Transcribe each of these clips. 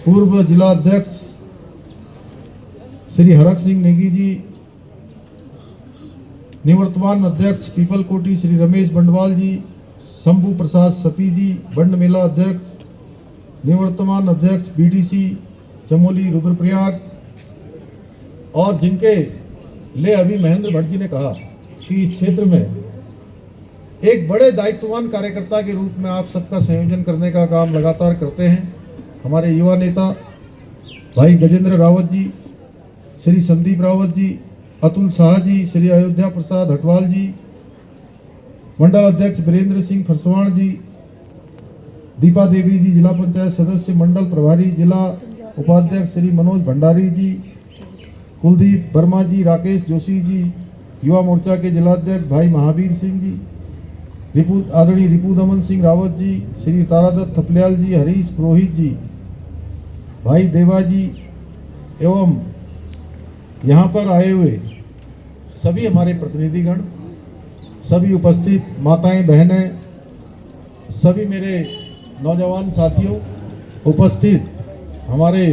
पूर्व जिला अध्यक्ष श्री हरक सिंह नेगी जी, निवर्तमान अध्यक्ष पीपल कोटी श्री रमेश बंडवाल जी, शंभू प्रसाद सती जी, बंड मेला अध्यक्ष, निवर्तमान अध्यक्ष बीडीसी चमोली रुद्रप्रयाग, और जिनके लिए अभी महेंद्र भट्ट जी ने कहा कि इस क्षेत्र में एक बड़े दायित्ववान कार्यकर्ता के रूप में आप सबका संयोजन करने का काम लगातार करते हैं हमारे युवा नेता भाई गजेंद्र रावत जी, श्री संदीप रावत जी, अतुल शाह जी, श्री अयोध्या प्रसाद हटवाल जी, मंडल अध्यक्ष वीरेंद्र सिंह फरसवाण जी, दीपा देवी जी, जिला पंचायत सदस्य मंडल प्रभारी, जिला उपाध्यक्ष श्री मनोज भंडारी जी, कुलदीप वर्मा जी, राकेश जोशी जी, युवा मोर्चा के जिलाध्यक्ष भाई महावीर सिंह जी, आदरणीय रिपु दमन सिंह रावत जी, श्री तारादत्त थपलियाल जी, हरीश पुरोहित जी, भाई देवा जी, एवं यहाँ पर आए हुए सभी हमारे प्रतिनिधिगण, सभी उपस्थित माताएं बहनें, सभी मेरे नौजवान साथियों, उपस्थित हमारे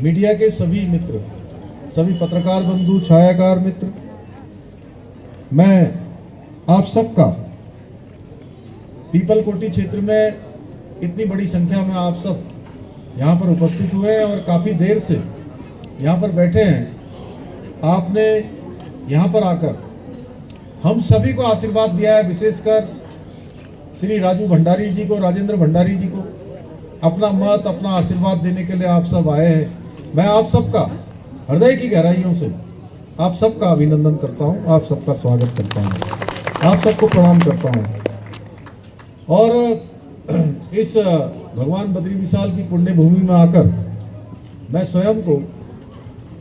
मीडिया के सभी मित्र, सभी पत्रकार बंधु, छायाकार मित्र, मैं आप सबका पीपल कोटी क्षेत्र में इतनी बड़ी संख्या में आप सब यहाँ पर उपस्थित हुए हैं और काफ़ी देर से यहाँ पर बैठे हैं। आपने यहाँ पर आकर हम सभी को आशीर्वाद दिया है, विशेषकर श्री राजू भंडारी जी को, राजेंद्र भंडारी जी को अपना मत, अपना आशीर्वाद देने के लिए आप सब आए हैं। मैं आप सबका हृदय की गहराइयों से आप सबका अभिनंदन करता हूँ, आप सबका स्वागत करता हूँ, आप सबको प्रणाम करता हूँ। और इस भगवान बद्री विशाल की पुण्य भूमि में आकर मैं स्वयं को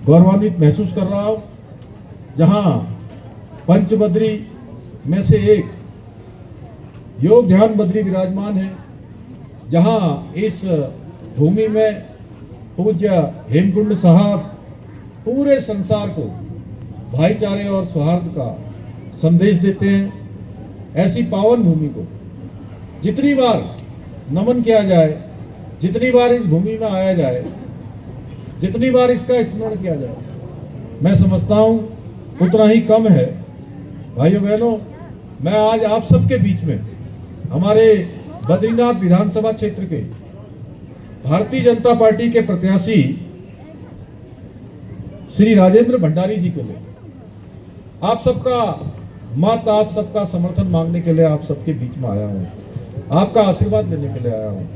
गौरवान्वित महसूस कर रहा हूँ, जहाँ पंचबद्री में से एक योग ध्यान बद्री विराजमान है, जहाँ इस भूमि में पूज्य हेमकुंड साहब पूरे संसार को भाईचारे और सौहार्द का संदेश देते हैं। ऐसी पावन भूमि को जितनी बार नमन किया जाए, जितनी बार इस भूमि में आया जाए, जितनी बार इसका स्मरण किया जाए, मैं समझता हूँ उतना ही कम है। भाइयों बहनों, मैं आज आप सबके बीच में हमारे बद्रीनाथ विधानसभा क्षेत्र के भारतीय जनता पार्टी के प्रत्याशी श्री राजेंद्र भंडारी जी के लिए आप सबका मत, आप सबका समर्थन मांगने के लिए आप सबके बीच में आया हूँ, आपका आशीर्वाद लेने के लिए आया हूँ।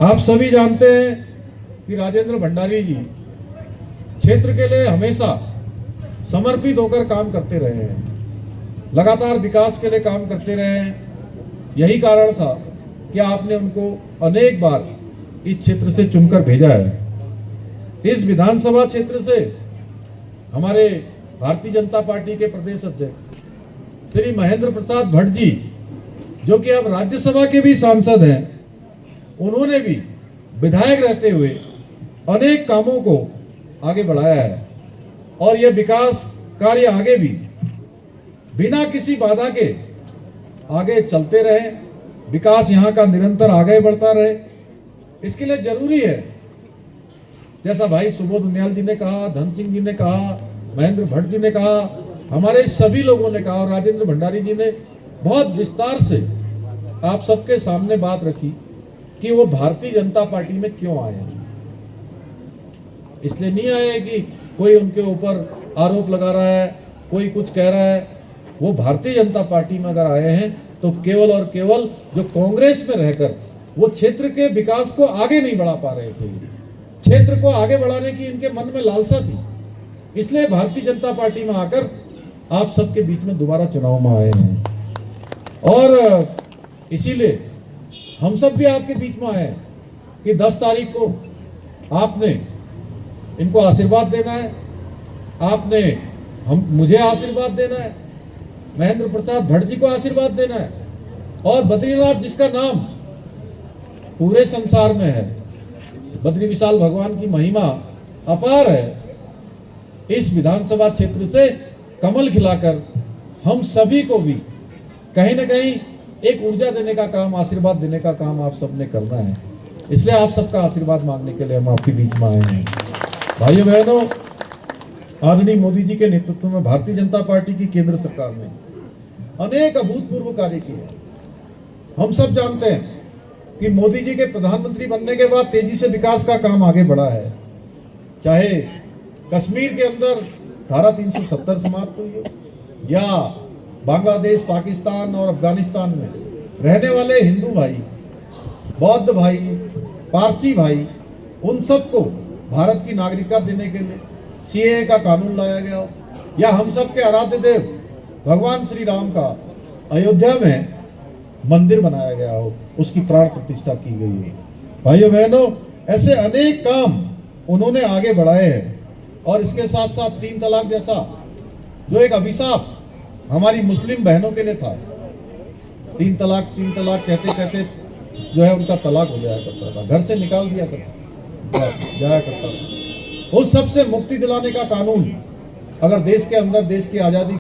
आप सभी जानते हैं कि राजेंद्र भंडारी जी क्षेत्र के लिए हमेशा समर्पित होकर काम करते रहे हैं, लगातार विकास के लिए काम करते रहे हैं। यही कारण था कि आपने उनको अनेक बार इस क्षेत्र से चुनकर भेजा है। इस विधानसभा क्षेत्र से हमारे भारतीय जनता पार्टी के प्रदेश अध्यक्ष श्री महेंद्र प्रसाद भट्ट जी, जो कि अब राज्यसभा के भी सांसद हैं, उन्होंने भी विधायक रहते हुए अनेक कामों को आगे बढ़ाया है और यह विकास कार्य आगे भी बिना किसी बाधा के आगे चलते रहे, विकास यहाँ का निरंतर आगे बढ़ता रहे। इसके लिए जरूरी है, जैसा भाई सुबोध उनियाल जी ने कहा, धन सिंह जी ने कहा, महेंद्र भट्ट जी ने कहा, हमारे सभी लोगों ने कहा और राजेंद्र भंडारी जी ने बहुत विस्तार से आप सबके सामने बात रखी कि वो भारतीय जनता पार्टी में क्यों आए हैं। इसलिए नहीं आए कि कोई उनके ऊपर आरोप लगा रहा है, कोई कुछ कह रहा है। वो भारतीय जनता पार्टी में अगर आए हैं तो केवल और केवल जो कांग्रेस में रहकर वो क्षेत्र के विकास को आगे नहीं बढ़ा पा रहे थे, क्षेत्र को आगे बढ़ाने की इनके मन में लालसा थी, इसलिए भारतीय जनता पार्टी में आकर आप सबके बीच में दोबारा चुनाव में आए हैं। और इसीलिए हम सब भी आपके बीच में आए कि 10 तारीख को आपने इनको आशीर्वाद देना है, आपने मुझे आशीर्वाद देना है, महेंद्र प्रसाद भट्ट जी को आशीर्वाद देना है, और बद्रीनाथ जिसका नाम पूरे संसार में है, बद्री विशाल भगवान की महिमा अपार है, इस विधानसभा क्षेत्र से कमल खिलाकर हम सभी को भी कहीं ना कहीं एक ऊर्जा देने का काम, आशीर्वाद देने का काम आप सबने करना है। इसलिए आप सबका आशीर्वाद मांगने के लिए हम आपके बीच में आए हैं। भाइयों बहनों, आदरणीय मोदी जी के नेतृत्व में भारतीय जनता पार्टी की केंद्र सरकार ने अनेक अभूतपूर्व कार्य किए। हम सब जानते हैं कि मोदी जी के प्रधानमंत्री बनने के बाद तेजी से विकास का काम आगे बढ़ा है। चाहे कश्मीर के अंदर धारा 370 समाप्त हुई हो, या बांग्लादेश, पाकिस्तान और अफगानिस्तान में रहने वाले हिंदू भाई, बौद्ध भाई, पारसी भाई, उन सबको भारत की नागरिकता देने के लिए सीएए का कानून लाया गया हो, या हम सब के आराध्य देव भगवान श्री राम का अयोध्या में मंदिर बनाया गया हो, उसकी प्राण प्रतिष्ठा की गई हो। भाइयों बहनों, ऐसे अनेक काम उन्होंने आगे बढ़ाए हैं। और इसके साथ साथ 3 तलाक जैसा जो एक अभिशाप हमारी मुस्लिम बहनों के लिए था, 3 तलाक कहते कहते जो है उनका तलाक हो जाया करता था, घर से निकाल दिया जाया करता था। उस सब से मुक्ति दिलाने का कानून अगर देश के अंदर देश की आज़ादी